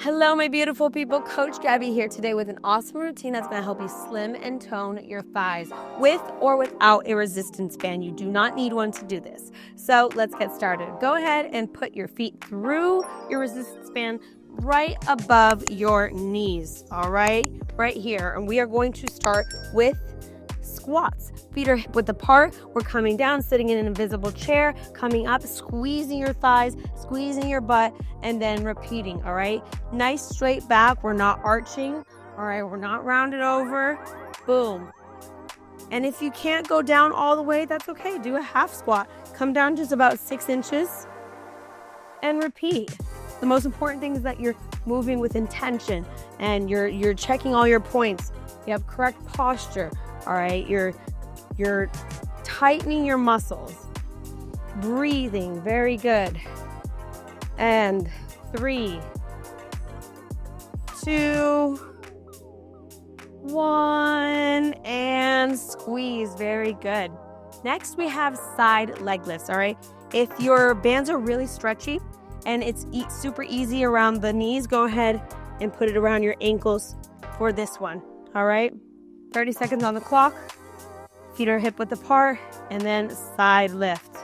Hello, my beautiful people. Coach Gaby here today with an awesome routine that's going to help you slim and tone your thighs with or without a resistance band. You do not need one to do this. So let's get started. Go ahead and put your feet through your resistance band right above your knees. All right, right here. And we are going to start with squats. Feet are hip width apart. We're coming down, sitting in an invisible chair, coming up, squeezing your thighs, squeezing your butt, and then repeating, all right? Nice straight back. We're not arching, all right? We're not rounded over. Boom. And if you can't go down all the way, that's okay. Do a half squat. Come down just about 6 inches and repeat. The most important thing is that you're moving with intention and you're checking all your points. You have correct posture. All right, you're tightening your muscles, breathing, very good. And 3, 2, 1, and squeeze, very good. Next, we have side leg lifts, all right? If your bands are really stretchy and it's super easy around the knees, go ahead and put it around your ankles for this one, all right? 30 seconds on the clock. Feet are hip width apart, and then side lift.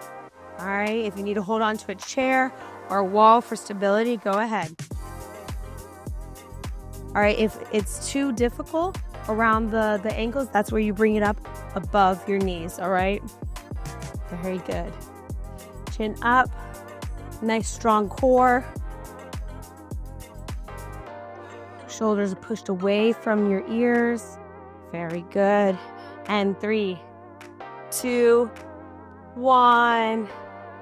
All right, if you need to hold on to a chair or a wall for stability, go ahead. All right, if it's too difficult around the ankles, that's where you bring it up above your knees, all right? Very good. Chin up, nice strong core. Shoulders are pushed away from your ears. Very good. And 3, 2, 1,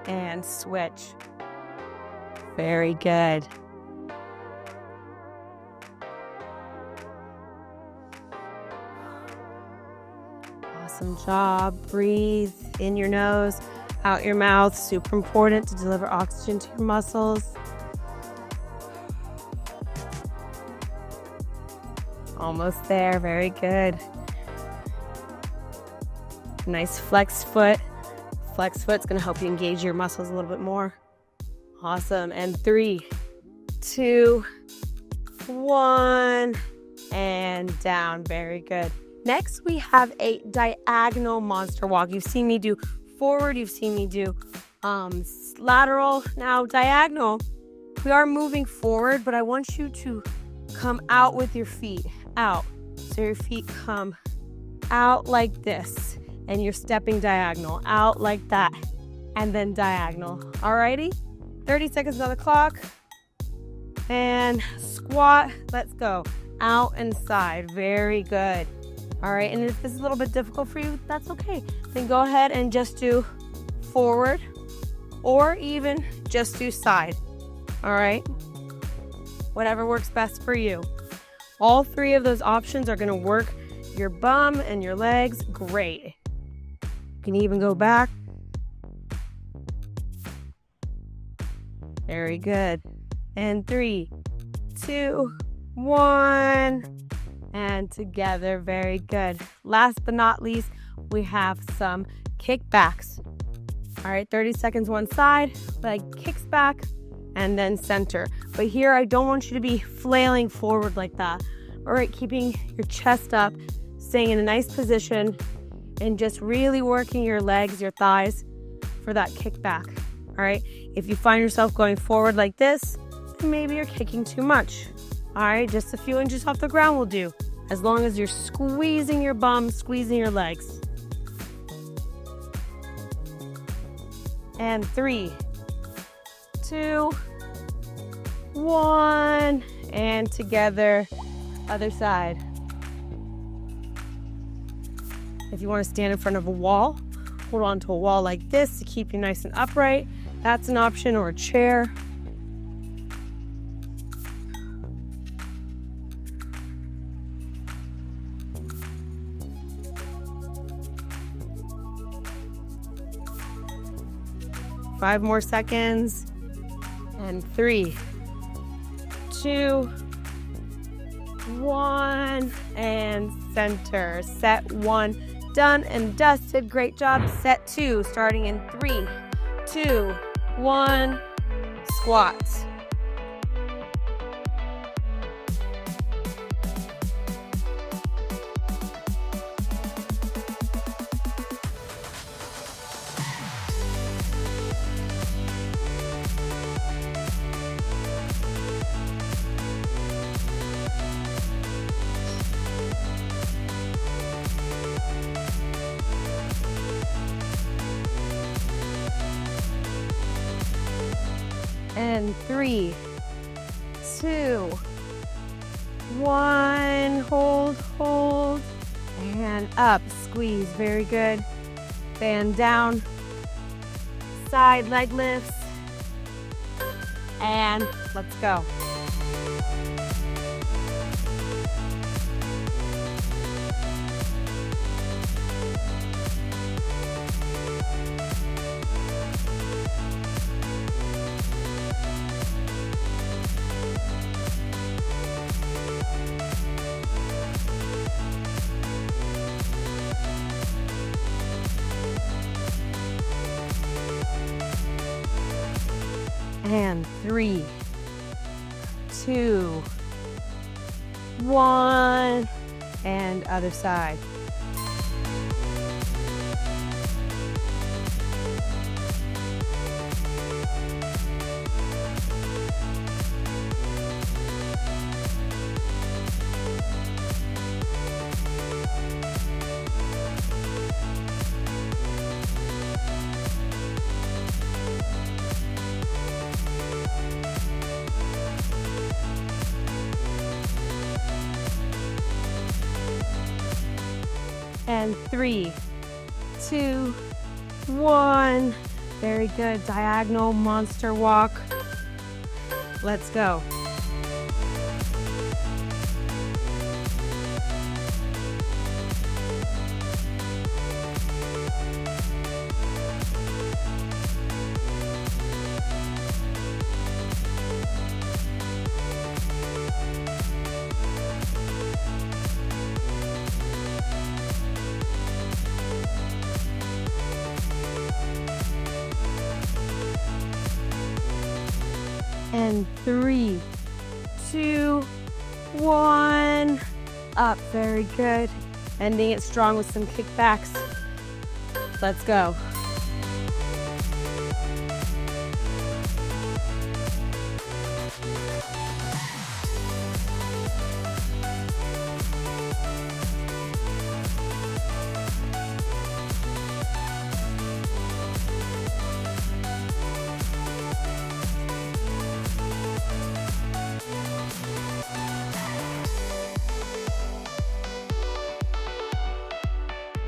and switch. Very good. Awesome job. Breathe in your nose, out your mouth. Super important to deliver oxygen to your muscles. Almost there, very good. Nice flex foot. Flex foot's gonna help you engage your muscles a little bit more. Awesome, and 3, 2, 1, and down, very good. Next, we have a diagonal monster walk. You've seen me do forward, you've seen me do lateral. Now diagonal, we are moving forward, but I want you to come out with your feet. Out. So your feet come out like this, and you're stepping diagonal, out like that, and then diagonal. Alrighty? 30 seconds on the clock. And squat. Let's go. Out and side. Very good. Alright, and if this is a little bit difficult for you, that's okay. Then go ahead and just do forward, or even just do side. Alright? Whatever works best for you. All 3 of those options are going to work your bum and your legs great. You can even go back. Very good. And 3, 2, 1, and together. Very good. Last but not least, we have some kickbacks. All right, 30 seconds one side, leg kicks back, and then center. But here, I don't want you to be flailing forward like that. All right, keeping your chest up, staying in a nice position, and just really working your legs, your thighs for that kickback. All right, if you find yourself going forward like this, then maybe you're kicking too much. All right, just a few inches off the ground will do, as long as you're squeezing your bum, squeezing your legs. And 3, 2, 1, and together, other side. If you want to stand in front of a wall, hold on to a wall like this to keep you nice and upright. That's an option, or a chair. Five more seconds. And 3, 2, 1, and center. Set 1, done and dusted. Great job. Set 2, starting in 3, 2, 1, squats. And 3, 2, 1. Hold, hold. And up, squeeze, very good. Band down. Side leg lifts. And let's go. And 3, 2, 1, and other side. And 3, 2, 1. Very good. Diagonal monster walk. Let's go. And 3, 2, 1. Up, very good. Ending it strong with some kickbacks. Let's go.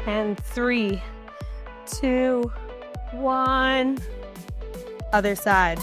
And 3, 2, 1. Other side.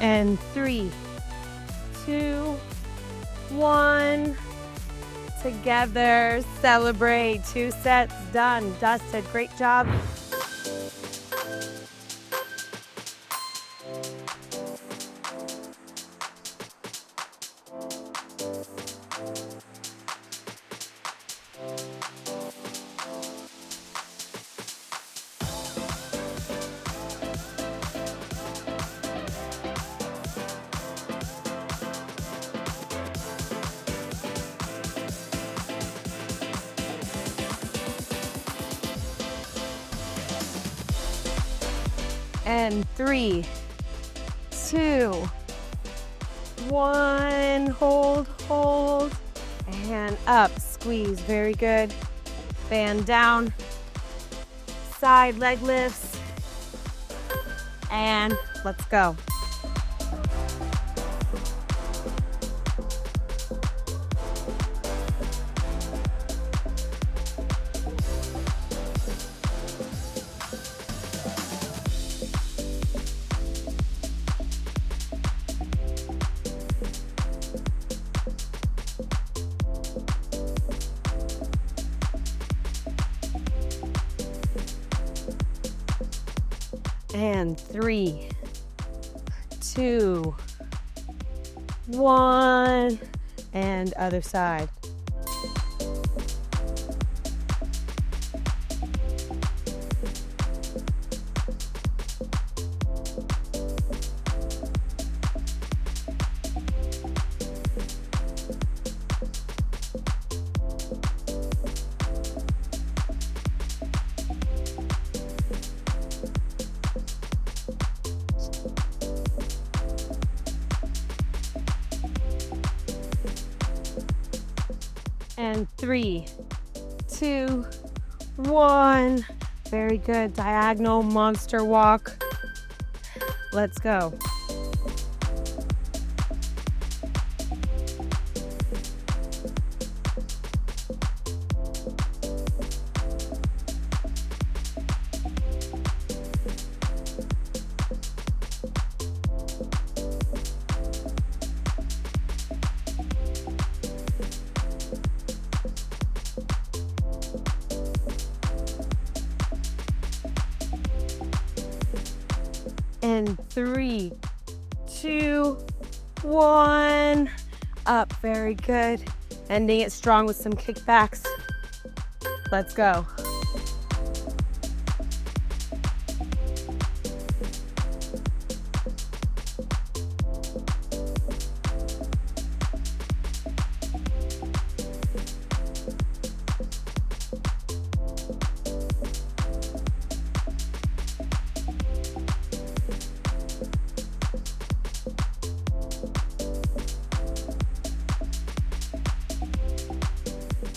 And 3, 2, 1. Together, celebrate. 2 sets done. Dusted, great job. And 3, 2, 1. Hold, hold. And up, squeeze, very good. Band down. Side leg lifts. And let's go. And 3, 2, 1. And other side. And 3, 2, 1. Very good. Diagonal monster walk. Let's go. And 3, 2, 1. Up. Very good. Ending it strong with some kickbacks. Let's go.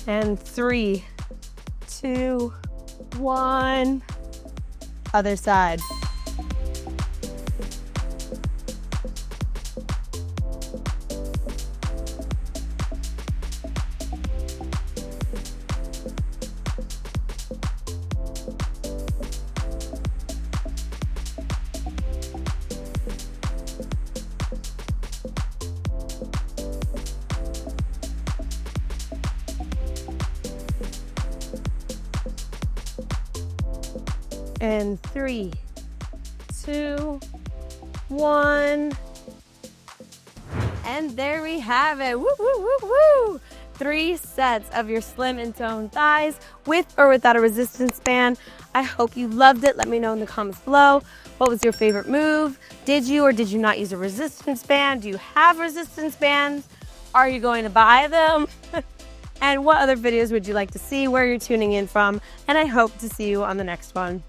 And 3, 2, 1. Other side. And 3, 2, 1. And there we have it. Woo, woo, woo, woo. 3 sets of your slim and toned thighs with or without a resistance band. I hope you loved it. Let me know in the comments below. What was your favorite move? Did you or did you not use a resistance band? Do you have resistance bands? Are you going to buy them? And what other videos would you like to see, where you're tuning in from? And I hope to see you on the next one.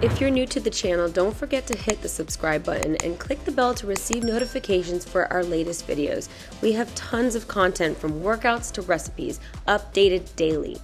If you're new to the channel, don't forget to hit the subscribe button and click the bell to receive notifications for our latest videos. We have tons of content from workouts to recipes, updated daily.